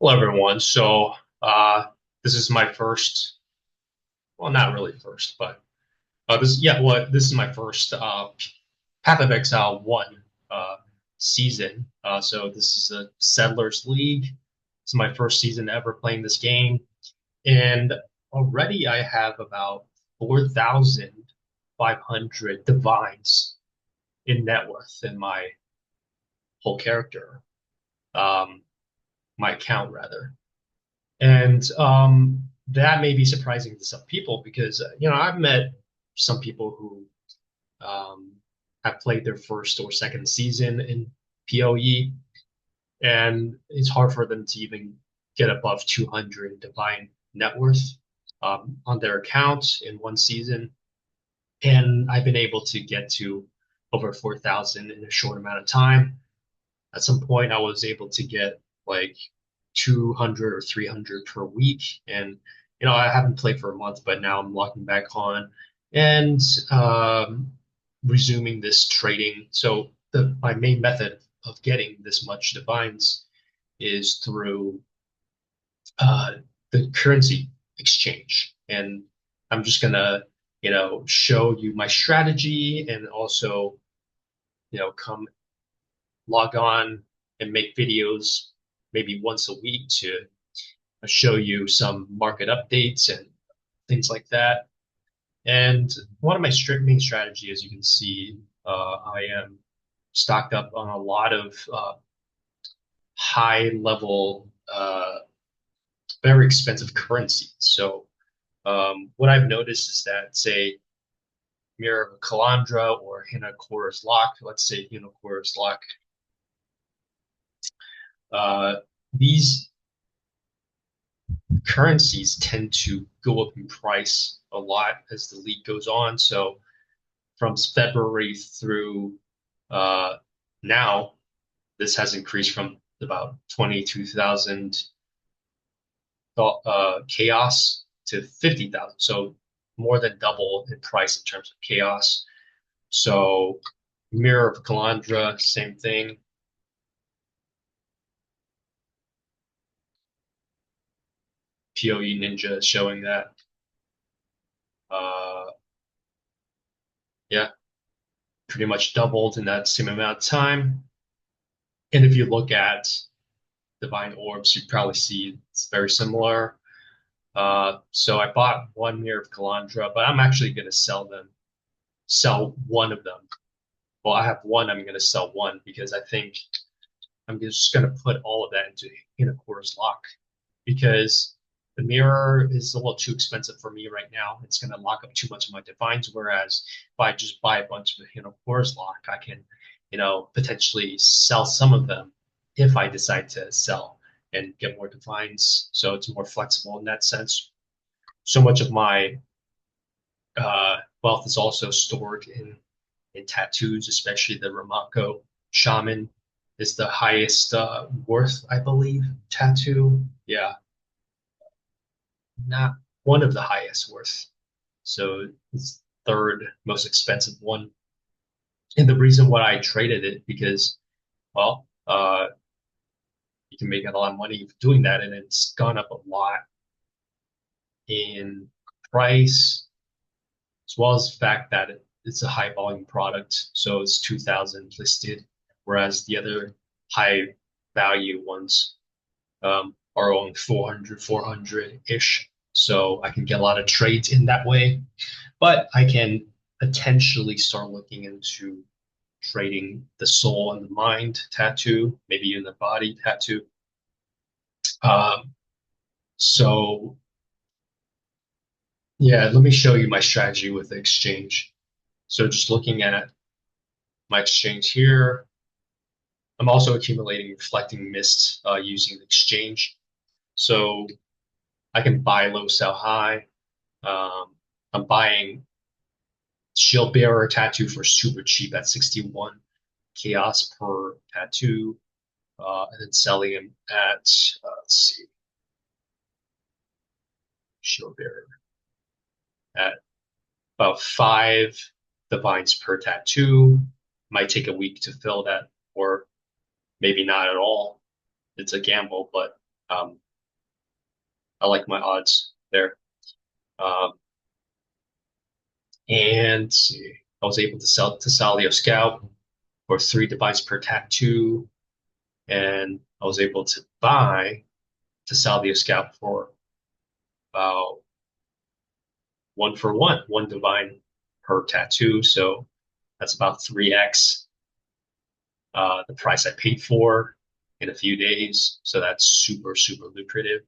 Hello, everyone. Uh, this is my first, well, not really first, but this is my first Path of Exile 1 uh, season. So this is a Settlers League. It's my first season ever playing this game, and already I have about 4,500 divines in net worth in my whole character, um, my account rather. And that may be surprising to some people because, I've met some people who um, have played their first or second season in PoE, and it's hard for them to even get above 200 divine net worth on their account in one season. And I've been able to get to over 4,000 in a short amount of time. At some point, I was able to get like 200 or 300 per week. And, I haven't played for a month, but now I'm logging back on and resuming this trading. So my main method of getting this much divines is through uh, the currency exchange. And I'm just gonna, show you my strategy and also, come log on and make videos maybe once a week to show you some market updates and things like that. And one of my main strategy, as you can see, I am stocked up on a lot of high level, very expensive currencies. So what I've noticed is that, say, Mirror of Calandra or Hinokora's Lock, let's say Hinokora's Lock, uh, these currencies tend to go up in price a lot as the league goes on. So from February through uh, now, this has increased from about 22,000 chaos to 50,000. So more than double in price in terms of chaos. So Mirror of Calandra, same thing. PoE Ninja is showing that. Uh, yeah, pretty much doubled in that same amount of time. And if you look at Divine Orbs, you probably see it's very similar. So I bought one Mirror of Calandra, but I'm actually going to sell one of them. Well, I have one, I'm going to sell one because I think I'm just going to put all of that into Hinokora's Lock because the mirror is a little too expensive for me right now. It's going to lock up too much of my divines. Whereas if I just buy a bunch of Hinokora's Lock, I can, potentially sell some of them if I decide to sell and get more divines. So it's more flexible in that sense. So much of my wealth is also stored in tattoos, especially the Ramako Shaman is the highest worth, I believe, tattoo. Yeah, not one of the highest worth. So it's third most expensive one. And the reason why I traded it because, well, you can make a lot of money doing that, and it's gone up a lot in price, as well as the fact that it's a high volume product. So it's 2,000 listed, whereas the other high value ones are only 400-ish. So I can get a lot of trades in that way. But I can potentially start looking into trading the soul and the mind tattoo, maybe even the body tattoo. Um, so yeah, let me show you my strategy with the exchange. So just looking at my exchange here, I'm also accumulating reflecting mist using the exchange. So I can buy low, sell high. Um, I'm buying Shield Bearer tattoo for super cheap at 61 chaos per tattoo, and then selling him at let's see, Shield Bearer at about 5 divines per tattoo. Might take a week to fill that, or maybe not at all. It's a gamble, but Um, I like my odds there. Um, and let's see, I was able to sell to Salio Scout for 3 divides per tattoo, and I was able to buy to Salvia Scout for about one for one divine per tattoo. So that's about 3x the price I paid for in a few days. So that's super, super lucrative.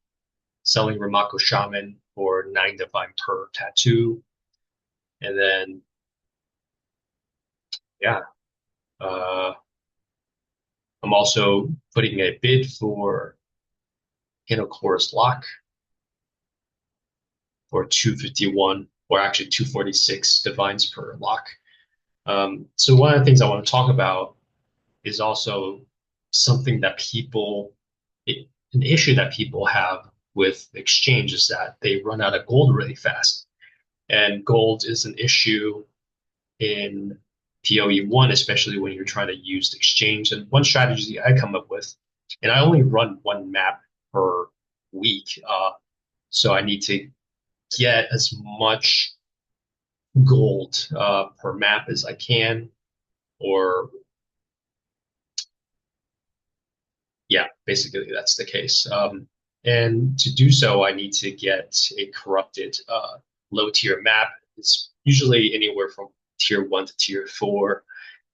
Selling Ramako Shaman for 9 divine per tattoo. And then, yeah, uh, I'm also putting a bid for Hinocore's Lock for 251, or actually 246 divines per lock. So one of the things I want to talk about is also something that an issue that people have with exchange is that they run out of gold really fast. And gold is an issue in PoE1, especially when you're trying to use exchange. And one strategy I come up with, and I only run one map per week, so I need to get as much gold per map as I can, or yeah, basically that's the case. And to do so, I need to get a corrupted low tier map. It's usually anywhere from tier 1 to tier 4.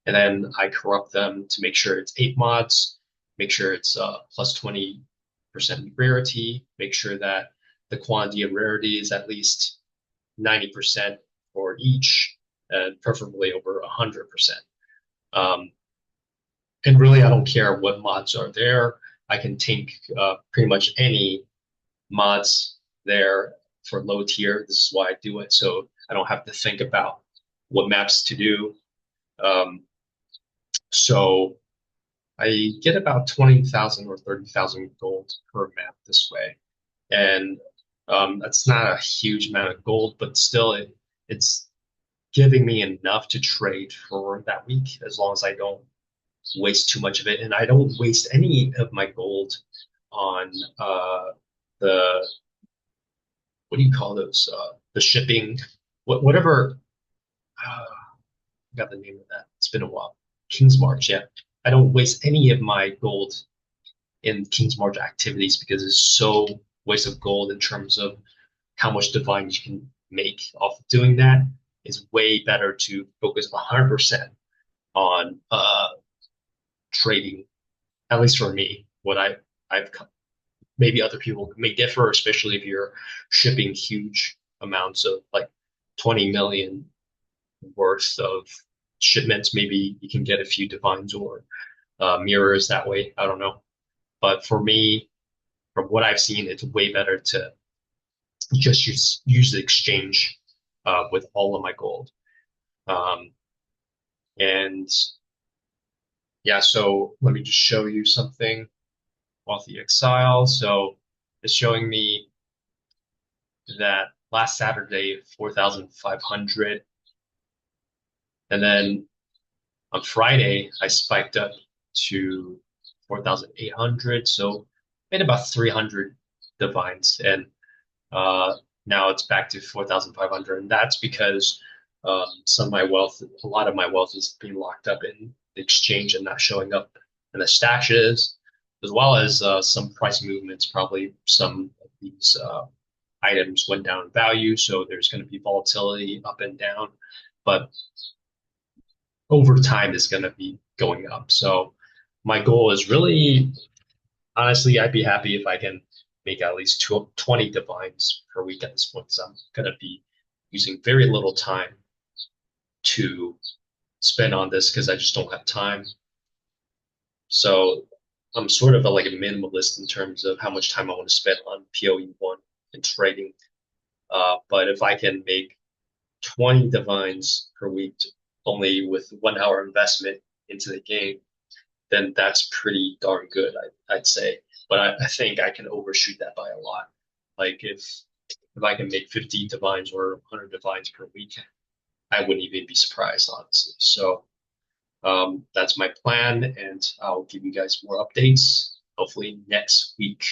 And then I corrupt them to make sure it's 8 mods, make sure it's plus 20% rarity, make sure that the quantity of rarity is at least 90% for each, and preferably over 100%. Um, and really, I don't care what mods are there. I can take pretty much any mods there for low tier. This is why I do it, so I don't have to think about what maps to do. Um, so I get about 20,000 or 30,000 gold per map this way. And that's not a huge amount of gold, but still, it's giving me enough to trade for that week as long as I don't waste too much of it, and I don't waste any of my gold on the what do you call those? The shipping, whatever. I got the name of that. It's been a while. King's March, yeah. I don't waste any of my gold in King's March activities because it's so waste of gold in terms of how much divine you can make off of doing that. It's way better to focus 100% on trading, at least for me, I've maybe other people may differ, especially if you're shipping huge amounts of like 20 million worth of shipments. Maybe you can get a few divines or mirrors that way. I don't know. But for me, from what I've seen, it's way better to just use the exchange with all of my gold. Um, and yeah, so let me just show you something. Wealthy Exile. So it's showing me that last Saturday, 4,500. And then on Friday, I spiked up to 4,800. So made about 300 divines. And uh, now it's back to 4,500. And that's because a lot of my wealth is being locked up in the exchange and not showing up in the stashes, as well as some price movements. Probably some of these items went down in value, so there's going to be volatility up and down. But over time, it's going to be going up. So my goal is really, honestly, I'd be happy if I can make at least 20 divines per week at this point. So I'm going to be using very little time to spend on this because I just don't have time. So I'm sort of like a minimalist in terms of how much time I want to spend on PoE1 and trading. But if I can make 20 divines per week only with 1 hour investment into the game, then that's pretty darn good, I'd say. But I think I can overshoot that by a lot. Like if I can make 50 divines or 100 divines per week, I wouldn't even be surprised, honestly. So that's my plan, and I'll give you guys more updates hopefully next week.